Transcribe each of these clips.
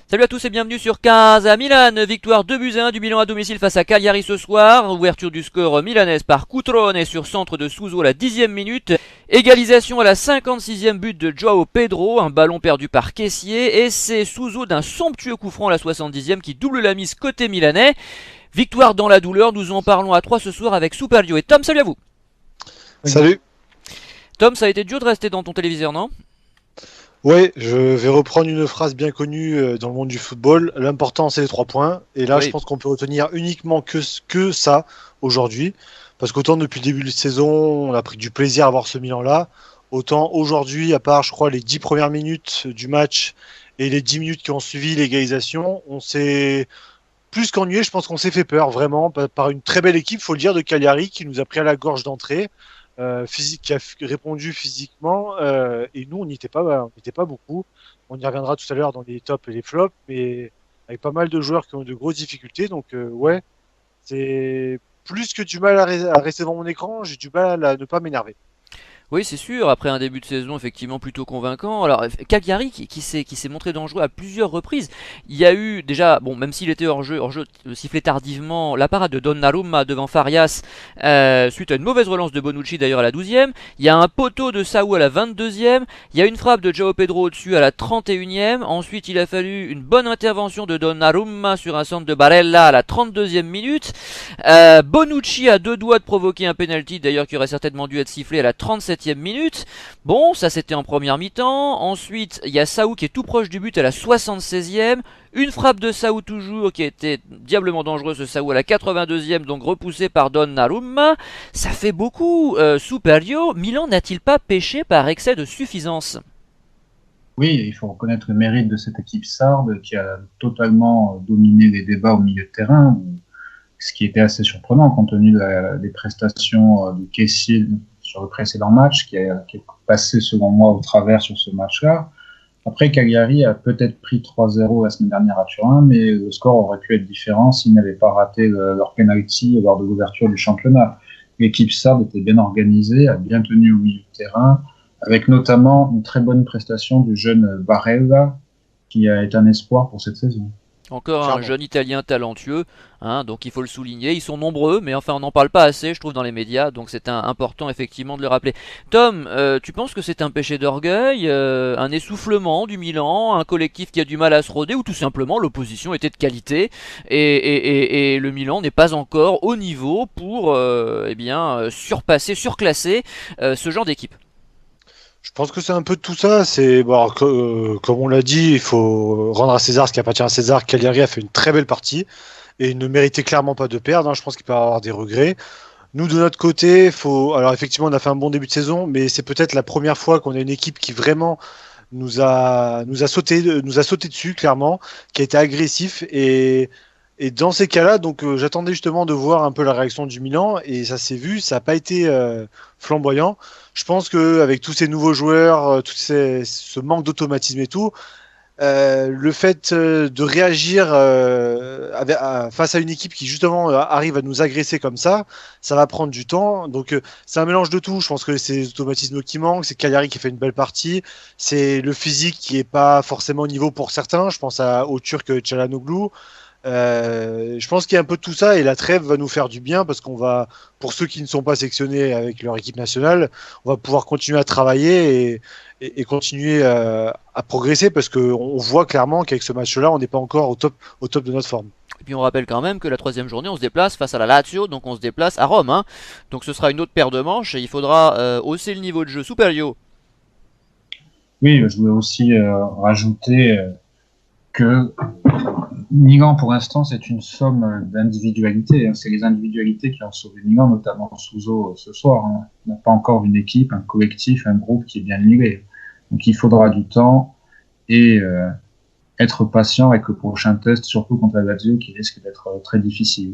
Salut à tous et bienvenue sur Casa Milan. Victoire 2-1 du Milan à domicile face à Cagliari ce soir. Ouverture du score milanaise par Cutrone sur centre de Suso à la 10e minute. Égalisation à la 56e but de Joao Pedro. Un ballon perdu par Kessié. Et c'est Suso d'un somptueux coup franc à la 70e qui double la mise côté milanais. Victoire dans la douleur. Nous en parlons à 3 ce soir avec Superdio et Tom. Salut à vous. Salut. Tom, ça a été dur de rester dans ton téléviseur, non ? Ouais, je vais reprendre une phrase bien connue dans le monde du football. L'important, c'est les 3 points. Et là, Oui. je pense qu'on peut retenir uniquement que ça aujourd'hui. Parce qu'autant depuis le début de saison, on a pris du plaisir à voir ce Milan-là. Autant aujourd'hui, à part, je crois, les 10 premières minutes du match et les 10 minutes qui ont suivi l'égalisation, on s'est plus qu'ennuyé. Je pense qu'on s'est fait peur, vraiment, par une très belle équipe, faut le dire, de Cagliari, qui nous a pris à la gorge d'entrée. Physique, qui a répondu physiquement, et nous on n'était pas beaucoup. On y reviendra tout à l'heure dans les tops et les flops, mais avec pas mal de joueurs qui ont de grosses difficultés. Donc ouais, c'est plus que du mal à rester devant mon écran, j'ai du mal à ne pas m'énerver. Oui, c'est sûr, après un début de saison effectivement plutôt convaincant. Alors, Cagliari qui s'est montré dangereux à plusieurs reprises. Il y a eu déjà, bon, même s'il était hors jeu sifflé tardivement, la parade de Donnarumma devant Farias, suite à une mauvaise relance de Bonucci d'ailleurs à la 12e. Il y a un poteau de Saou à la 22e. Il y a une frappe de Joao Pedro au-dessus à la 31e. Ensuite, il a fallu une bonne intervention de Donnarumma sur un centre de Barella à la 32e minute. Bonucci a deux doigts de provoquer un penalty d'ailleurs qui aurait certainement dû être sifflé à la 37e minute. Bon, ça c'était en première mi-temps. Ensuite, il y a Saou qui est tout proche du but à la 76e. Une frappe de Saou toujours qui était diablement dangereuse, ce Saou à la 82e, donc repoussé par Donnarumma. Ça fait beaucoup. Superio, Milan n'a-t-il pas péché par excès de suffisance ? Oui, il faut reconnaître le mérite de cette équipe sarde qui a totalement dominé les débats au milieu de terrain, ce qui était assez surprenant compte tenu des prestations de Kessié sur le précédent match, qui est passé selon moi au travers sur ce match-là. Après, Cagliari a peut-être pris 3-0 la semaine dernière à Turin, mais le score aurait pu être différent s'ils n'avaient pas raté leur penalty lors de l'ouverture du championnat. L'équipe sarde était bien organisée, a bien tenu au milieu de terrain, avec notamment une très bonne prestation du jeune Barella, qui a été un espoir pour cette saison. Encore un Clairement. jeune Italien talentueux, hein, donc il faut le souligner. Ils sont nombreux, mais enfin on n'en parle pas assez, je trouve, dans les médias, donc c'est important effectivement de le rappeler. Tom, tu penses que c'est un péché d'orgueil, un essoufflement du Milan, un collectif qui a du mal à se roder, ou tout simplement l'opposition était de qualité et le Milan n'est pas encore au niveau pour surpasser, surclasser ce genre d'équipe. Je pense que c'est un peu de tout ça. C'est bon, alors, comme on l'a dit, il faut rendre à César ce qui appartient à César. Cagliari a fait une très belle partie et il ne méritait clairement pas de perdre, hein. Je pense qu'il peut avoir des regrets. Nous, de notre côté, faut. Alors effectivement, on a fait un bon début de saison, mais c'est peut-être la première fois qu'on a une équipe qui vraiment nous a sauté dessus, clairement, qui a été agressif et dans ces cas-là, donc j'attendais justement de voir un peu la réaction du Milan et ça s'est vu, ça n'a pas été flamboyant. Je pense que avec tous ces nouveaux joueurs, ce manque d'automatisme et tout, le fait de réagir face à une équipe qui justement arrive à nous agresser comme ça va prendre du temps. Donc c'est un mélange de tout. Je pense que c'est les automatismes qui manquent, c'est Cagliari qui fait une belle partie, c'est le physique qui est pas forcément au niveau pour certains. Je pense au Turc Çalhanoğlu. Je pense qu'il y a un peu de tout ça et la trêve va nous faire du bien parce qu'on va, pour ceux qui ne sont pas sélectionnés avec leur équipe nationale, on va pouvoir continuer à travailler et continuer à progresser parce qu'on voit clairement qu'avec ce match-là, on n'est pas encore au top de notre forme. Et puis on rappelle quand même que la troisième journée, on se déplace face à la Lazio, donc on se déplace à Rome, hein. Donc ce sera une autre paire de manches et il faudra hausser le niveau de jeu. Superio. Oui, je voulais aussi rajouter que Milan, pour l'instant, c'est une somme d'individualités, hein. C'est les individualités qui ont sauvé Milan, notamment Suso ce soir, hein. On n'a pas encore une équipe, un collectif, un groupe qui est bien huilé. Donc il faudra du temps et être patient avec le prochain test, surtout contre la Lazio, qui risque d'être très difficile.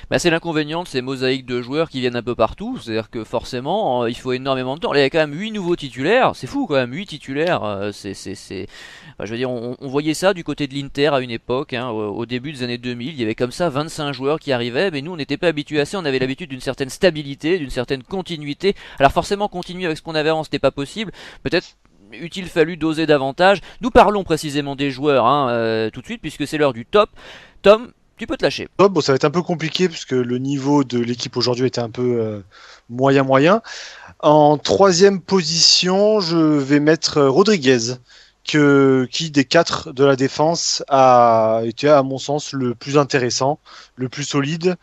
Bah, c'est l'inconvénient de ces mosaïques de joueurs qui viennent un peu partout, c'est-à-dire que forcément il faut énormément de temps. Là, il y a quand même 8 nouveaux titulaires, c'est fou quand même, 8 titulaires, enfin, je veux dire, on voyait ça du côté de l'Inter à une époque, hein, au début des années 2000, il y avait comme ça 25 joueurs qui arrivaient, mais nous on n'était pas habitués à ça, on avait l'habitude d'une certaine stabilité, d'une certaine continuité. Alors forcément continuer avec ce qu'on avait avant c'était pas possible, peut-être eût-il fallu doser davantage? Nous parlons précisément des joueurs tout de suite, puisque c'est l'heure du top. Tom, tu peux te lâcher. Bon, ça va être un peu compliqué puisque le niveau de l'équipe aujourd'hui était un peu moyen. En troisième position, je vais mettre Rodriguez, qui des 4 de la défense a été, à mon sens, le plus intéressant, le plus solide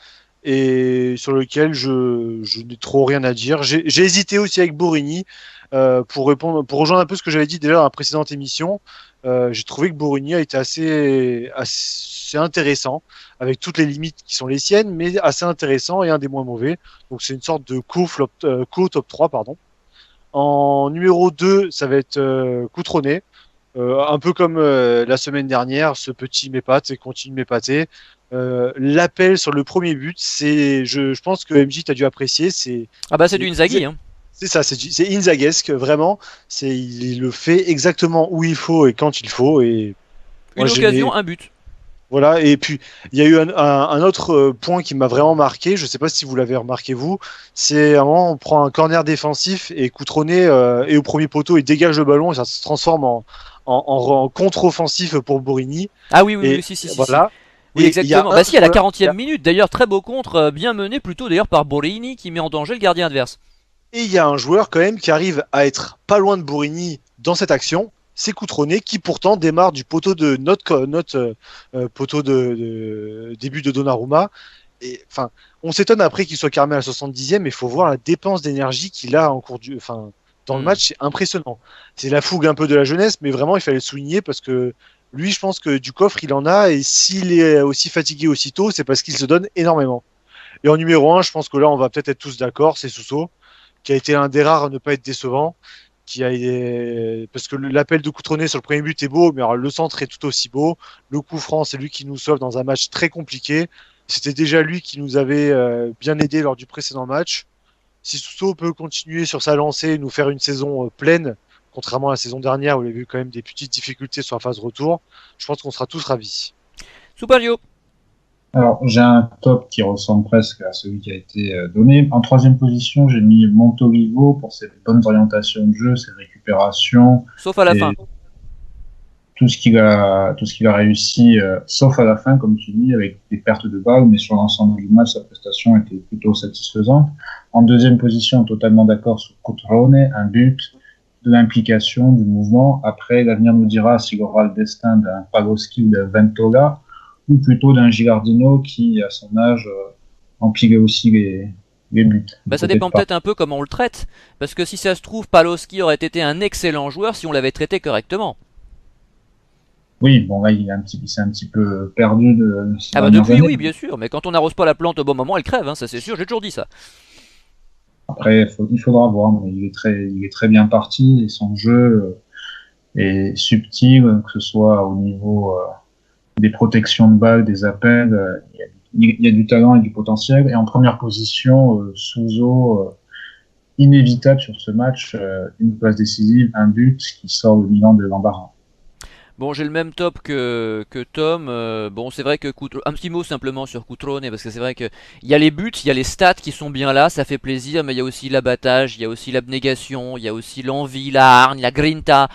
et sur lequel je n'ai trop rien à dire. J'ai hésité aussi avec Borini pour rejoindre un peu ce que j'avais dit déjà dans la précédente émission. J'ai trouvé que Borini a été assez intéressant, avec toutes les limites qui sont les siennes, mais assez intéressant et un des moins mauvais. Donc c'est une sorte de co-top 3, pardon. En numéro 2, ça va être Coutronnet. Un peu comme la semaine dernière, ce petit m'épate et continue de m'épater. L'appel sur le premier but, je pense que MJ t'as dû apprécier. C'est du Inzaghi. C'est ça, c'est Inzaguesque, vraiment. Il le fait exactement où il faut et quand il faut. Et une occasion, un but. Voilà, et puis il y a eu un autre point qui m'a vraiment marqué, je ne sais pas si vous l'avez remarqué vous, c'est à un moment on prend un corner défensif et Coutronnet est au premier poteau, il dégage le ballon et ça se transforme en contre-offensif pour Borini. Ah oui, si. Voilà. Oui, exactement. À la 40e minute, d'ailleurs, très beau contre, bien mené plutôt d'ailleurs par Borini qui met en danger le gardien adverse. Et il y a un joueur quand même qui arrive à être pas loin de Borini dans cette action. C'est Coutronnet qui pourtant démarre du poteau de notre poteau de début de Donnarumma. Et enfin, on s'étonne après qu'il soit carmé à la 70e, mais il faut voir la dépense d'énergie qu'il a en cours dans le match, c'est impressionnant. C'est la fougue un peu de la jeunesse, mais vraiment il fallait le souligner parce que lui, je pense que du coffre il en a, et s'il est aussi fatigué aussitôt, c'est parce qu'il se donne énormément. Et en numéro 1, je pense que là on va peut-être être tous d'accord, c'est Sousso, qui a été un des rares à ne pas être décevant. Parce que l'appel de Coutronnet sur le premier but est beau, mais alors le centre est tout aussi beau. Le coup franc, c'est lui qui nous sauve dans un match très compliqué. C'était déjà lui qui nous avait bien aidé lors du précédent match. Si Sousso peut continuer sur sa lancée et nous faire une saison pleine, contrairement à la saison dernière où il y a eu quand même des petites difficultés sur la phase retour, je pense qu'on sera tous ravis. Supario. Alors, j'ai un top qui ressemble presque à celui qui a été donné. En troisième position, j'ai mis Montolivo pour ses bonnes orientations de jeu, ses récupérations. Sauf à la fin. Tout ce qu'il a réussi, sauf à la fin, comme tu dis, avec des pertes de balles, mais sur l'ensemble du match, sa prestation était plutôt satisfaisante. En deuxième position, totalement d'accord sur Coutronnet, un but, de l'implication, du mouvement. Après, l'avenir nous dira s'il aura le destin d'un Pavlovski ou d'un Ventola, ou plutôt d'un Gilardino qui, à son âge, empilait aussi les buts. Ça dépend peut-être un peu comment on le traite, parce que si ça se trouve, Pavlovski aurait été un excellent joueur si on l'avait traité correctement. Oui, bon là, c'est un petit peu perdu de. Depuis, oui, bien sûr, mais quand on n'arrose pas la plante au bon moment, elle crève, ça c'est sûr, j'ai toujours dit ça. Après, il faudra voir, mais il est très bien parti et son jeu est subtil, que ce soit au niveau des protections de balles, des appels, il y a du talent et du potentiel. Et en première position, Souso, inévitable sur ce match, une passe décisive, un but qui sort le Milan de l'embarras. Bon, j'ai le même top que Tom. Bon, c'est vrai que un petit mot simplement sur Coutronnet, parce que c'est vrai que il y a les buts, il y a les stats qui sont bien là, ça fait plaisir, mais il y a aussi l'abattage, il y a aussi l'abnégation, il y a aussi l'envie, la hargne, la grinta.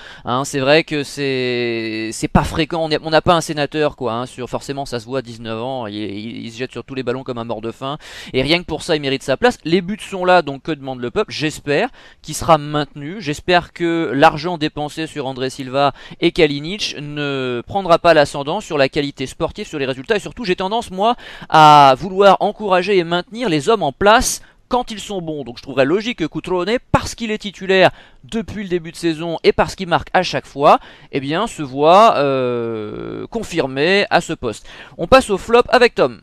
C'est vrai que c'est pas fréquent. On n'a pas un sénateur quoi. Forcément, ça se voit à 19 ans, il se jette sur tous les ballons comme un mort de faim. Et rien que pour ça, il mérite sa place. Les buts sont là, donc que demande le peuple? J'espère qu'il sera maintenu. J'espère que l'argent dépensé sur André Silva et Kalinic ne prendra pas l'ascendant sur la qualité sportive, sur les résultats, et surtout j'ai tendance moi à vouloir encourager et maintenir les hommes en place quand ils sont bons. Donc je trouverais logique que Coutronnet, parce qu'il est titulaire depuis le début de saison et parce qu'il marque à chaque fois, se voit confirmé à ce poste. On passe au flop avec Tom.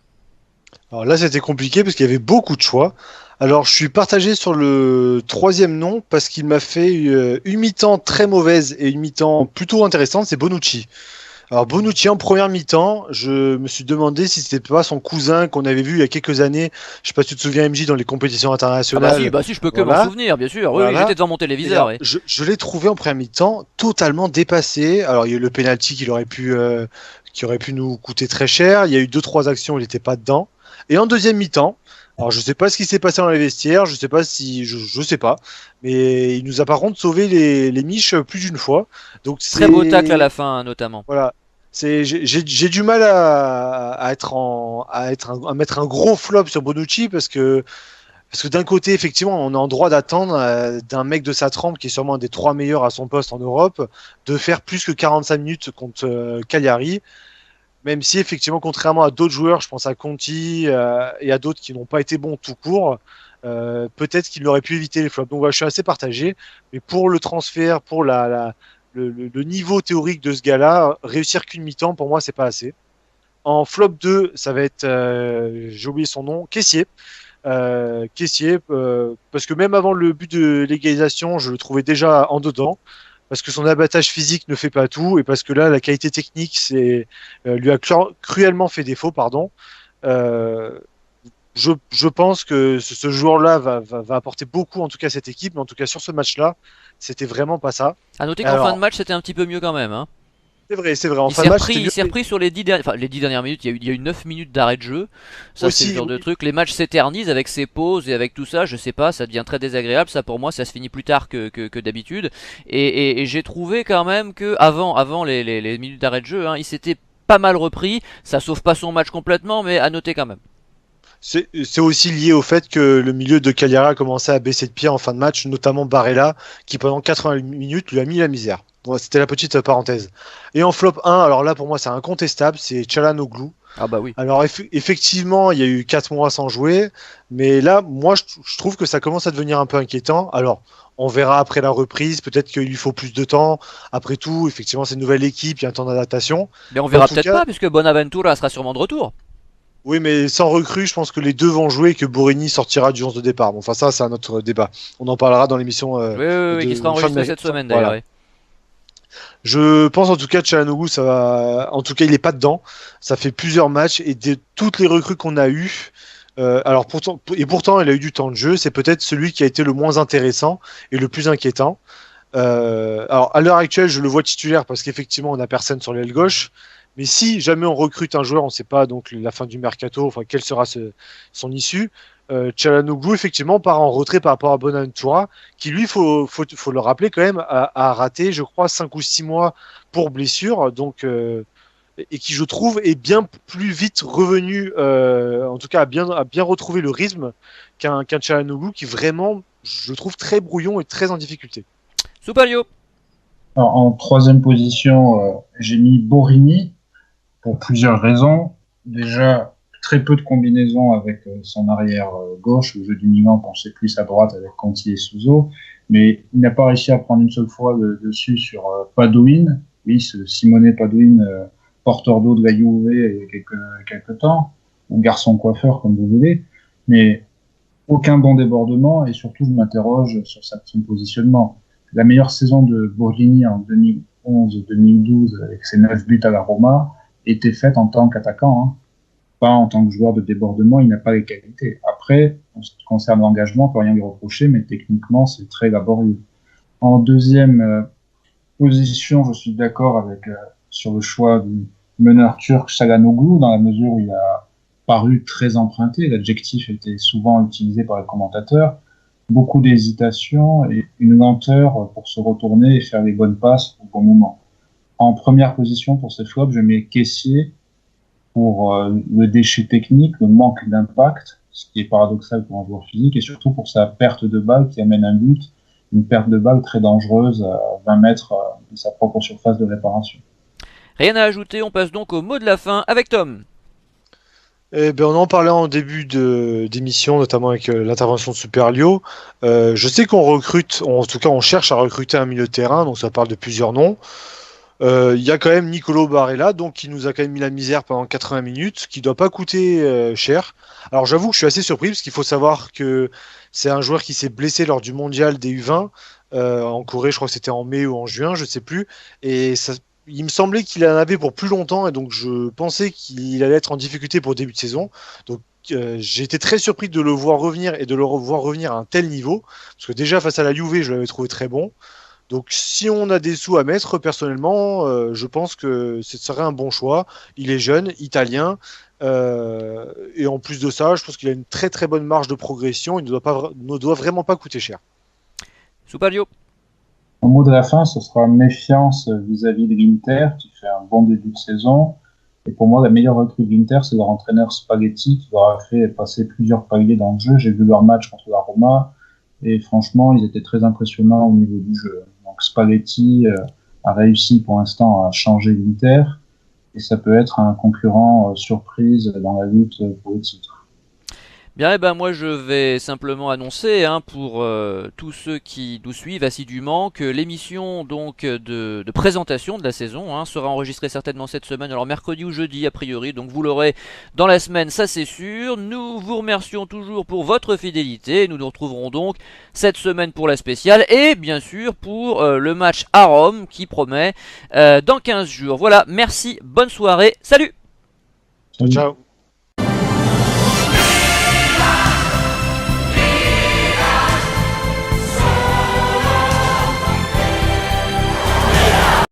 Alors là c'était compliqué parce qu'il y avait beaucoup de choix. Alors je suis partagé sur le troisième nom parce qu'il m'a fait une mi-temps très mauvaise et une mi-temps plutôt intéressante, c'est Bonucci. Alors Bonucci en première mi-temps, je me suis demandé si c'était pas son cousin qu'on avait vu il y a quelques années. Je sais pas si tu te souviens MJ dans les compétitions internationales. Si je peux que m'en souvenir, bien sûr. Oui, j'étais devant mon téléviseur. Alors, je l'ai trouvé en première mi-temps totalement dépassé. Alors il y a eu le penalty qui aurait pu nous coûter très cher. Il y a eu 2-3 actions où il n'était pas dedans. Et en deuxième mi-temps, Alors je sais pas ce qui s'est passé dans les vestiaires, je sais pas si je sais pas, mais il nous a par contre sauvé les miches plus d'une fois. Donc Très beau tacle à c'est la fin, hein, notamment. voilà, j'ai du mal à être à mettre un gros flop sur Bonucci parce que d'un côté effectivement on est en droit d'attendre d'un mec de sa trempe qui est sûrement un des 3 meilleurs à son poste en Europe de faire plus que 45 minutes contre Cagliari. Même si effectivement, contrairement à d'autres joueurs, je pense à Conti et à d'autres qui n'ont pas été bons tout court, peut-être qu'il aurait pu éviter les flops. Donc voilà, je suis assez partagé. Mais pour le transfert, pour le niveau théorique de ce gars-là, réussir qu'une mi-temps, pour moi, c'est pas assez. En flop 2, ça va être, j'ai oublié son nom, Caissier. Caissier, parce que même avant le but de l'égalisation, je le trouvais déjà en dedans parce que son abattage physique ne fait pas tout et parce que là, la qualité technique lui a cruellement fait défaut. Pardon. Euh, je pense que ce joueur-là va apporter beaucoup, en tout cas à cette équipe, mais en tout cas sur ce match-là, c'était vraiment pas ça. À noter qu'en fin de Alors, match, c'était un petit peu mieux quand même, hein. c'est vrai. En fin de match, c'était Il mieux. s'est repris sur les 10 dernières minutes. Il y a eu 9 minutes d'arrêt de jeu. Ça, c'est le Aussi, genre de oui. truc. Les matchs s'éternisent avec ces pauses et avec tout ça. Je sais pas, ça devient très désagréable. Ça, pour moi, ça se finit plus tard que d'habitude. Et j'ai trouvé quand même que avant les minutes d'arrêt de jeu, hein, il s'était pas mal repris. Ça sauve pas son match complètement, mais à noter quand même. C'est aussi lié au fait que le milieu de Cagliari a commencé à baisser de pied en fin de match, notamment Barella, qui pendant 80 minutes lui a mis la misère. Bon, c'était la petite parenthèse. Et en flop 1, alors là pour moi c'est incontestable, c'est Çalhanoğlu. Ah bah oui. Alors effectivement, il y a eu 4 mois sans jouer, mais là, moi je trouve que ça commence à devenir un peu inquiétant. Alors, on verra après la reprise, peut-être qu'il lui faut plus de temps. Après tout, effectivement, c'est une nouvelle équipe, il y a un temps d'adaptation. Mais on Mais en verra tout peut-être cas, pas, puisque Bonaventura sera sûrement de retour. oui, mais sans recrue, je pense que les deux vont jouer et que Borini sortira du 11 de départ. Bon, enfin, ça, c'est un autre débat. On en parlera dans l'émission Oui, qui sera de fin de enregistré cette semaine d'ailleurs. Voilà. Oui. Je pense en tout cas que Çalhanoğlu, ça va. En tout cas, il est pas dedans. Ça fait plusieurs matchs et de toutes les recrues qu'on a eues. Alors pourtant, il a eu du temps de jeu. C'est peut-être celui qui a été le moins intéressant et le plus inquiétant. Alors à l'heure actuelle, je le vois titulaire parce qu'effectivement, on n'a personne sur l'aile gauche. Mais si jamais on recrute un joueur, on ne sait pas donc la fin du mercato, enfin quelle sera son issue. Çalhanoğlu effectivement part en retrait par rapport à Bonaventura, qui lui, faut le rappeler quand même, a raté, je crois, 5 ou 6 mois pour blessure, donc et qui je trouve est bien plus vite revenu, en tout cas a bien retrouvé le rythme qu'un Çalhanoğlu qui vraiment, je trouve très brouillon et très en difficulté. Soupalio. Alors, en troisième position, j'ai mis Borini pour plusieurs raisons. Déjà, très peu de combinaisons avec son arrière gauche. Au jeu du Milan, pensait plus à droite avec Conti et Suso. Mais il n'a pas réussi à prendre une seule fois le dessus sur Padoin. Oui, ce Simone Padoin, porteur d'eau de la Juve il y a quelques temps, ou garçon coiffeur, comme vous voulez. Mais aucun bon débordement et surtout, je m'interroge sur son positionnement. La meilleure saison de Borini en 2011-2012 avec ses 9 buts à la Roma était faite en tant qu'attaquant, hein. Pas en tant que joueur de débordement, il n'a pas les qualités. Après, en ce qui concerne l'engagement, on peut rien lui reprocher, mais techniquement, c'est très laborieux. En deuxième position, je suis d'accord avec sur le choix du meneur turc Çalhanoğlu, dans la mesure où il a paru très emprunté. L'adjectif était souvent utilisé par les commentateurs. Beaucoup d'hésitation et une lenteur pour se retourner et faire les bonnes passes au bon moment. En première position pour ce flop, je mets Caissier pour le déchet technique, le manque d'impact, ce qui est paradoxal pour un joueur physique, et surtout pour sa perte de balle qui amène un but, une perte de balle très dangereuse à 20 mètres de sa propre surface de réparation. Rien à ajouter, on passe donc au mot de la fin avec Tom. Eh ben, on en parlait en début d'émission, notamment avec l'intervention de Superlio. Je sais qu'on recrute, en tout cas on cherche à recruter un milieu de terrain, donc ça parle de plusieurs noms. Il y a quand même Nicolo Barella, donc qui nous a quand même mis la misère pendant 80 minutes, qui doit pas coûter cher. Alors j'avoue que je suis assez surpris, parce qu'il faut savoir que c'est un joueur qui s'est blessé lors du mondial des U20 en Corée, je crois que c'était en mai ou en juin, je sais plus. Et ça, il me semblait qu'il en avait pour plus longtemps, et donc je pensais qu'il allait être en difficulté pour le début de saison. Donc j'ai été très surpris de le voir revenir et de le voir revenir à un tel niveau, parce que déjà face à la Juve, je l'avais trouvé très bon. Donc si on a des sous à mettre, personnellement, je pense que ce serait un bon choix. Il est jeune, italien, Et en plus de ça, je pense qu'il a une très très bonne marge de progression. Il ne doit vraiment pas coûter cher. Soupadio. Au mot de la fin, ce sera méfiance vis-à-vis de l'Inter, qui fait un bon début de saison. Et pour moi, la meilleure recrue de l'Inter, c'est leur entraîneur Spalletti, qui leur a fait passer plusieurs paliers dans le jeu. J'ai vu leur match contre la Roma, et franchement, ils étaient très impressionnants au niveau du jeu. Donc Spalletti a réussi pour l'instant à changer l'Inter, et ça peut être un concurrent surprise dans la lutte pour le titre. Bien, et ben moi je vais simplement annoncer pour tous ceux qui nous suivent assidûment que l'émission donc de présentation de la saison sera enregistrée certainement cette semaine, alors mercredi ou jeudi a priori, donc vous l'aurez dans la semaine, ça c'est sûr. Nous vous remercions toujours pour votre fidélité, nous nous retrouverons donc cette semaine pour la spéciale et bien sûr pour le match à Rome qui promet dans 15 jours. Voilà, merci, bonne soirée, salut. Ciao.